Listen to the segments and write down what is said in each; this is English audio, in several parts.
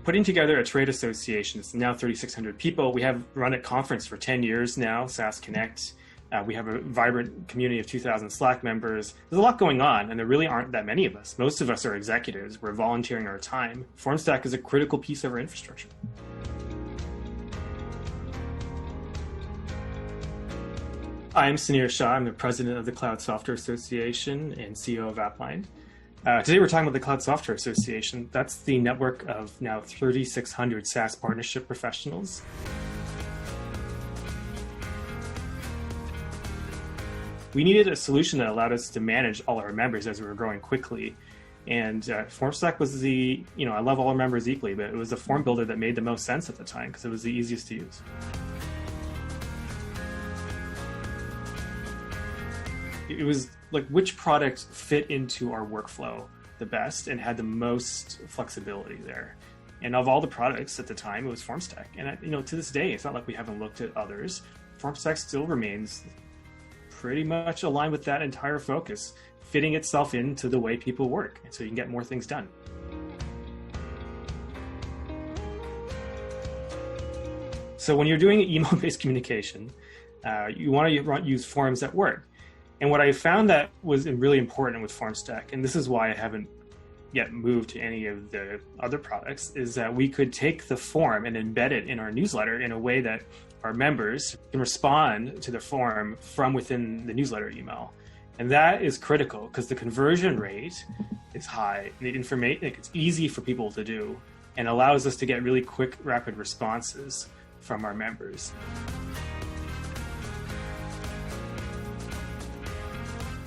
putting together a trade association. It's now 3,600 people. We have run a conference for 10 years now, SaaS Connect. We have a vibrant community of 2,000 Slack members. There's a lot going on, and there really aren't that many of us. Most of us are executives. We're volunteering our time. FORMSTACK is a critical piece of our infrastructure. I'm Sunir Shah. I'm the president of the Cloud Software Association and CEO of AppLind. Today we're talking about the Cloud Software Association. That's the network of now 3,600 SaaS partnership professionals. We needed a solution that allowed us to manage all our members as we were growing quickly. And FORMSTACK was the, I love all our members equally, but it was the form builder that made the most sense at the time because it was the easiest to use. It was like which product fit into our workflow the best and had the most flexibility there. And of all the products at the time, it was FORMSTACK. And to this day, it's not like we haven't looked at others. FORMSTACK still remains pretty much aligned with that entire focus, fitting itself into the way people work, and so you can get more things done. So when you're doing email-based communication, you want to use forms at work. And what I found that was really important with FORMSTACK, and this is why I haven't yet moved to any of the other products, is that we could take the form and embed it in our newsletter in a way that our members can respond to the form from within the newsletter email. And that is critical because the conversion rate is high. And the information, it's easy for people to do and allows us to get really quick, rapid responses from our members.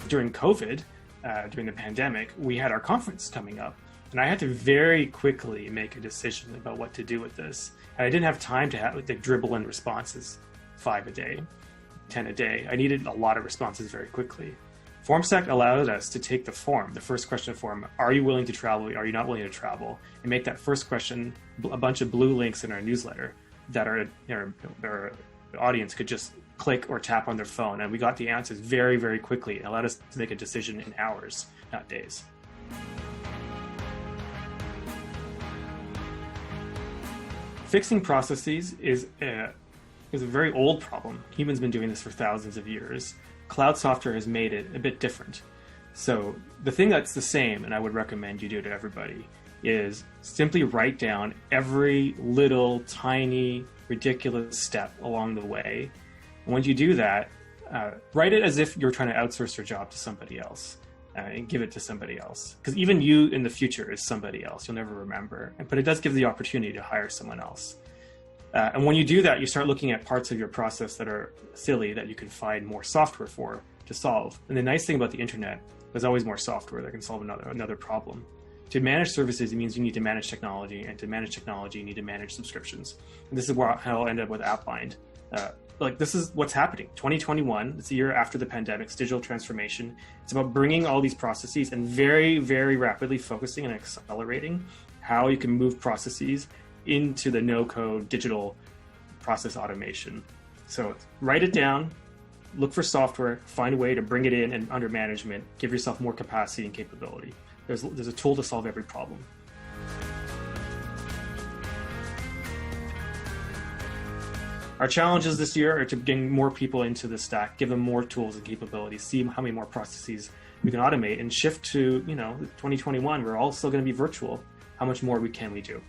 During COVID, during the pandemic, we had our conference coming up. And I had to very quickly make a decision about what to do with this. And I didn't have time to dribble in responses 5 a day, 10 a day. I needed a lot of responses very quickly. FORMSTACK allowed us to take the form, the first question form, are you willing to travel? Are you not willing to travel? And make that first question a bunch of blue links in our newsletter that our audience could just click or tap on their phone. And we got the answers very, very quickly. It allowed us to make a decision in hours, not days. Fixing processes is a very old problem. Humans have been doing this for thousands of years. Cloud software has made it a bit different. So the thing that's the same, and I would recommend you do to everybody, is simply write down every little tiny ridiculous step along the way. And when you do that, write it as if you're trying to outsource your job to somebody else. And give it to somebody else. Because even you in the future is somebody else. You'll never remember. But it does give the opportunity to hire someone else. And when you do that, you start looking at parts of your process that are silly that you can find more software for to solve. And the nice thing about the internet, there's always more software that can solve another problem. To manage services, it means you need to manage technology. And to manage technology, you need to manage subscriptions. And this is how I'll end up with AppLind. This is what's happening. 2021, it's the year after the pandemic's digital transformation. It's about bringing all these processes and very, very rapidly focusing and accelerating how you can move processes into the no-code digital process automation. So write it down, look for software, find a way to bring it in and under management, give yourself more capacity and capability. There's a tool to solve every problem. Our challenges this year are to bring more people into the stack, give them more tools and capabilities, see how many more processes we can automate, and shift to 2021. We're all still going to be virtual. How much more can we do?